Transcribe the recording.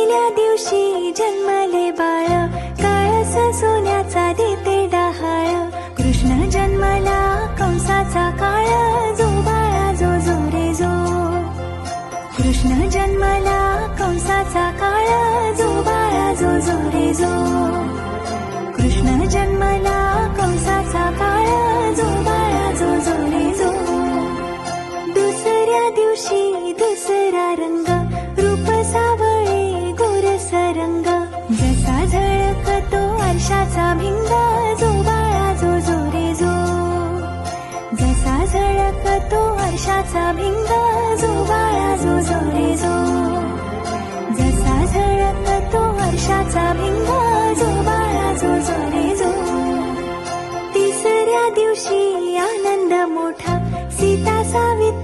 पहिल्या दिवशी जन्मले बाळ, काळस सोन्याचा देते डहाळ. कृष्ण जन्मला कंसाचा काळ, जो बाळा जो जो रे जो. कृष्ण जन्मला कंसाचा काळ, जो बाळा जो जो रे जो. कृष्ण जन्मला कंसाचा काळ, जो बाळा जो जो रे जो. दुसऱ्या दिवशी दुसरा रंग, रूप सावळे गोरस रंग. जसा झळकतो आरशाचा भिंग, जो बाळा जो जो रे जो. जसा झळकतो आरशाचा भिंग, जो बाळा जो जो रे जो. जसा झळकतो आरशाचा भिंग, जो बाळा जो जो रे जो. तिसऱ्या दिवशी आनंद मोठा, सीता सावित्री